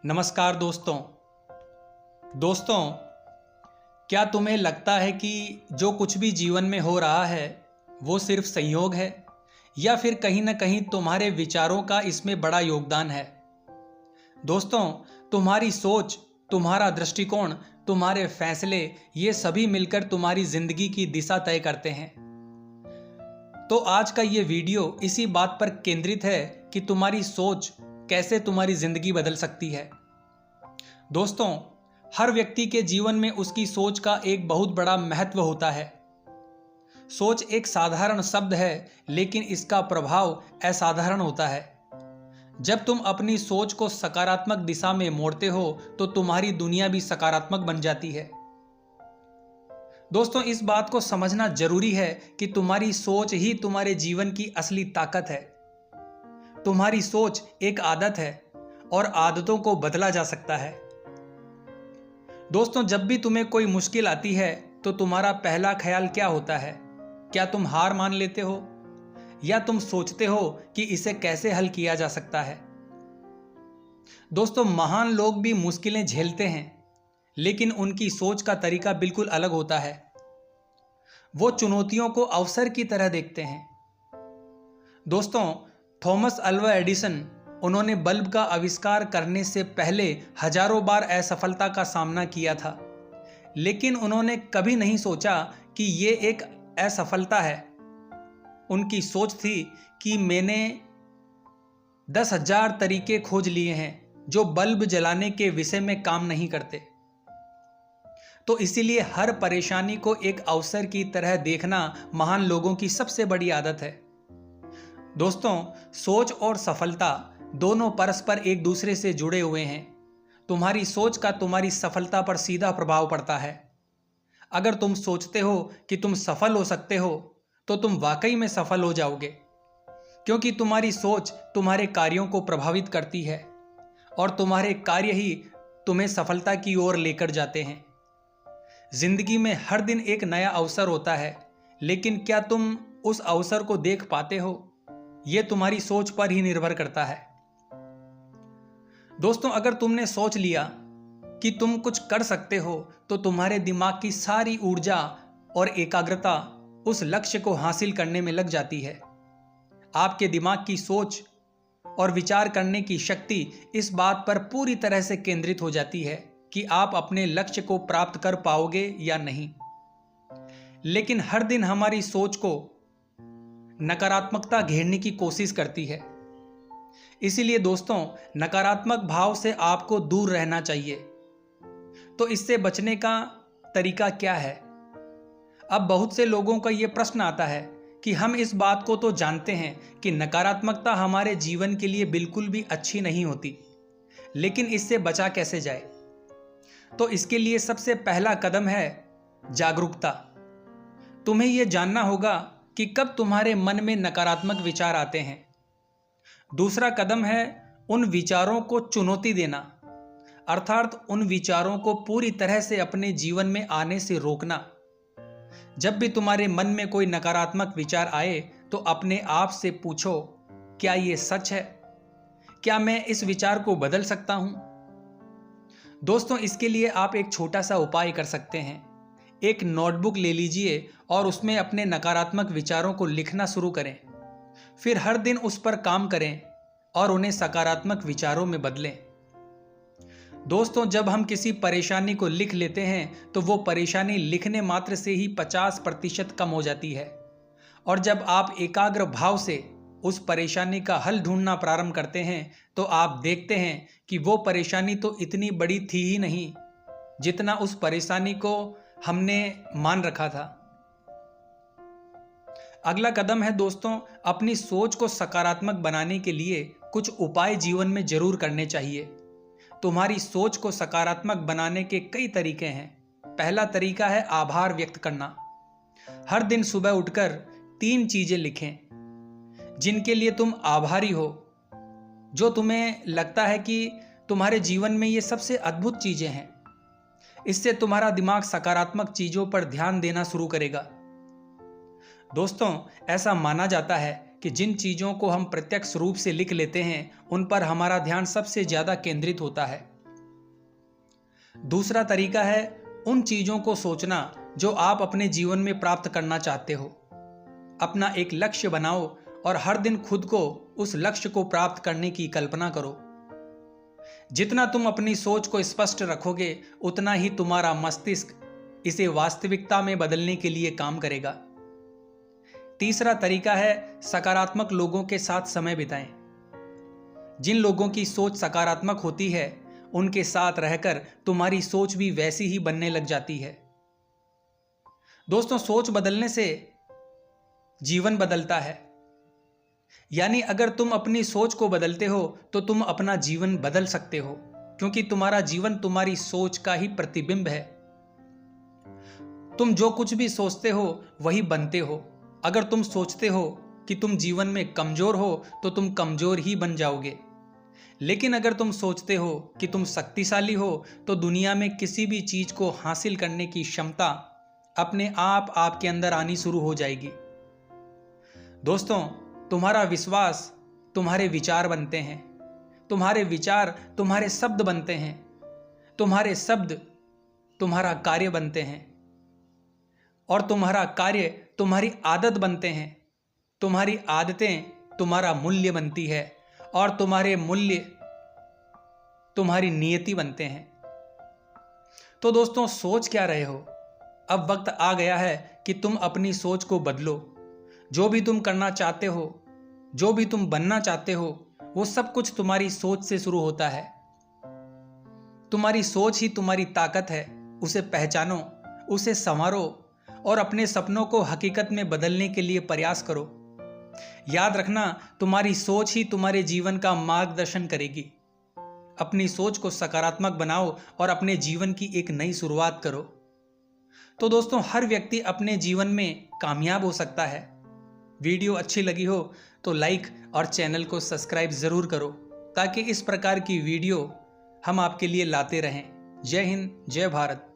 नमस्कार दोस्तों, क्या तुम्हें लगता है कि जो कुछ भी जीवन में हो रहा है वो सिर्फ संयोग है या फिर कहीं ना कहीं तुम्हारे विचारों का इसमें बड़ा योगदान है। दोस्तों, तुम्हारी सोच, तुम्हारा दृष्टिकोण, तुम्हारे फैसले, ये सभी मिलकर तुम्हारी जिंदगी की दिशा तय करते हैं। तो आज का ये वीडियो इसी बात पर केंद्रित है कि तुम्हारी सोच कैसे तुम्हारी जिंदगी बदल सकती है। दोस्तों, हर व्यक्ति के जीवन में उसकी सोच का एक बहुत बड़ा महत्व होता है। सोच एक साधारण शब्द है, लेकिन इसका प्रभाव असाधारण होता है। जब तुम अपनी सोच को सकारात्मक दिशा में मोड़ते हो तो तुम्हारी दुनिया भी सकारात्मक बन जाती है। दोस्तों, इस बात को समझना जरूरी है कि तुम्हारी सोच ही तुम्हारे जीवन की असली ताकत है। तुम्हारी सोच एक आदत है और आदतों को बदला जा सकता है। दोस्तों, जब भी तुम्हें कोई मुश्किल आती है तो तुम्हारा पहला ख्याल क्या होता है? क्या तुम हार मान लेते हो या तुम सोचते हो कि इसे कैसे हल किया जा सकता है? दोस्तों, महान लोग भी मुश्किलें झेलते हैं, लेकिन उनकी सोच का तरीका बिल्कुल अलग होता है। वो चुनौतियों को अवसर की तरह देखते हैं। दोस्तों, थॉमस अल्वा एडिसन, उन्होंने बल्ब का आविष्कार करने से पहले हजारों बार असफलता का सामना किया था, लेकिन उन्होंने कभी नहीं सोचा कि ये एक असफलता है। उनकी सोच थी कि मैंने 10,000 तरीके खोज लिए हैं जो बल्ब जलाने के विषय में काम नहीं करते। तो इसीलिए हर परेशानी को एक अवसर की तरह देखना महान लोगों की सबसे बड़ी आदत है। दोस्तों, सोच और सफलता दोनों परस्पर एक दूसरे से जुड़े हुए हैं। तुम्हारी सोच का तुम्हारी सफलता पर सीधा प्रभाव पड़ता है। अगर तुम सोचते हो कि तुम सफल हो सकते हो तो तुम वाकई में सफल हो जाओगे, क्योंकि तुम्हारी सोच तुम्हारे कार्यों को प्रभावित करती है और तुम्हारे कार्य ही तुम्हें सफलता की ओर लेकर जाते हैं। जिंदगी में हर दिन एक नया अवसर होता है, लेकिन क्या तुम उस अवसर को देख पाते हो? यह तुम्हारी सोच पर ही निर्भर करता है। दोस्तों, अगर तुमने सोच लिया कि तुम कुछ कर सकते हो तो तुम्हारे दिमाग की सारी ऊर्जा और एकाग्रता उस लक्ष्य को हासिल करने में लग जाती है। आपके दिमाग की सोच और विचार करने की शक्ति इस बात पर पूरी तरह से केंद्रित हो जाती है कि आप अपने लक्ष्य को प्राप्त कर पाओगे या नहीं। लेकिन हर दिन हमारी सोच को नकारात्मकता घेरने की कोशिश करती है। इसीलिए दोस्तों, नकारात्मक भाव से आपको दूर रहना चाहिए। तो इससे बचने का तरीका क्या है? अब बहुत से लोगों का यह प्रश्न आता है कि हम इस बात को तो जानते हैं कि नकारात्मकता हमारे जीवन के लिए बिल्कुल भी अच्छी नहीं होती, लेकिन इससे बचा कैसे जाए? तो इसके लिए सबसे पहला कदम है जागरूकता। तुम्हें यह जानना होगा कि कब तुम्हारे मन में नकारात्मक विचार आते हैं। दूसरा कदम है उन विचारों को चुनौती देना, अर्थात उन विचारों को पूरी तरह से अपने जीवन में आने से रोकना। जब भी तुम्हारे मन में कोई नकारात्मक विचार आए तो अपने आप से पूछो, क्या ये सच है? क्या मैं इस विचार को बदल सकता हूं? दोस्तों, इसके लिए आप एक छोटा सा उपाय कर सकते हैं। एक नोटबुक ले लीजिए और उसमें अपने नकारात्मक विचारों को लिखना शुरू करें। फिर हर दिन उस पर काम करें और उन्हें सकारात्मक विचारों में बदलें। दोस्तों, जब हम किसी परेशानी को लिख लेते हैं तो वो परेशानी लिखने मात्र से ही 50% कम हो जाती है। और जब आप एकाग्र भाव से उस परेशानी का हल ढूंढना प्रारंभ करते हैं तो आप देखते हैं कि वो परेशानी तो इतनी बड़ी थी ही नहीं जितना उस परेशानी को हमने मान रखा था। अगला कदम है दोस्तों, अपनी सोच को सकारात्मक बनाने के लिए कुछ उपाय जीवन में जरूर करने चाहिए। तुम्हारी सोच को सकारात्मक बनाने के कई तरीके हैं। पहला तरीका है आभार व्यक्त करना। हर दिन सुबह उठकर 3 चीजें लिखें जिनके लिए तुम आभारी हो, जो तुम्हें लगता है कि तुम्हारे जीवन में ये सबसे अद्भुत चीजें हैं। इससे तुम्हारा दिमाग सकारात्मक चीजों पर ध्यान देना शुरू करेगा। दोस्तों, ऐसा माना जाता है कि जिन चीज़ों को हम प्रत्यक्ष रूप से लिख लेते हैं उन पर हमारा ध्यान सबसे ज़्यादा केंद्रित होता है। दूसरा तरीका है उन चीज़ों को सोचना जो आप अपने जीवन में प्राप्त करना चाहते हो। अपना एक लक्ष्य बनाओ और हर दिन खुद को उस लक्ष्य को प्राप्त करने की कल्पना करो। जितना तुम अपनी सोच को स्पष्ट रखोगे उतना ही तुम्हारा मस्तिष्क इसे वास्तविकता में बदलने के लिए काम करेगा। तीसरा तरीका है सकारात्मक लोगों के साथ समय बिताएं। जिन लोगों की सोच सकारात्मक होती है उनके साथ रहकर तुम्हारी सोच भी वैसी ही बनने लग जाती है। दोस्तों, सोच बदलने से जीवन बदलता है। यानी अगर तुम अपनी सोच को बदलते हो तो तुम अपना जीवन बदल सकते हो, क्योंकि तुम्हारा जीवन तुम्हारी सोच का ही प्रतिबिंब है। तुम जो कुछ भी सोचते हो वही बनते हो। अगर तुम सोचते हो कि तुम जीवन में कमजोर हो तो तुम कमजोर ही बन जाओगे, लेकिन अगर तुम सोचते हो कि तुम शक्तिशाली हो तो दुनिया में किसी भी चीज को हासिल करने की क्षमता अपने आप आपके अंदर आनी शुरू हो जाएगी। दोस्तों, तुम्हारा विश्वास तुम्हारे विचार बनते हैं, तुम्हारे विचार तुम्हारे शब्द बनते हैं, तुम्हारे शब्द तुम्हारा कार्य बनते हैं और तुम्हारा कार्य तुम्हारी आदत बनते हैं, तुम्हारी आदतें तुम्हारा मूल्य बनती है और तुम्हारे मूल्य तुम्हारी नियति बनते हैं। तो दोस्तों, सोच क्या रहे हो? अब वक्त आ गया है कि तुम अपनी सोच को बदलो। जो भी तुम करना चाहते हो, जो भी तुम बनना चाहते हो, वो सब कुछ तुम्हारी सोच से शुरू होता है। तुम्हारी सोच ही तुम्हारी ताकत है। उसे पहचानो, उसे संवारो और अपने सपनों को हकीकत में बदलने के लिए प्रयास करो। याद रखना, तुम्हारी सोच ही तुम्हारे जीवन का मार्गदर्शन करेगी। अपनी सोच को सकारात्मक बनाओ और अपने जीवन की एक नई शुरुआत करो। तो दोस्तों, हर व्यक्ति अपने जीवन में कामयाब हो सकता है। वीडियो अच्छी लगी हो तो लाइक और चैनल को सब्सक्राइब ज़रूर करो, ताकि इस प्रकार की वीडियो हम आपके लिए लाते रहें। जय हिंद, जय भारत।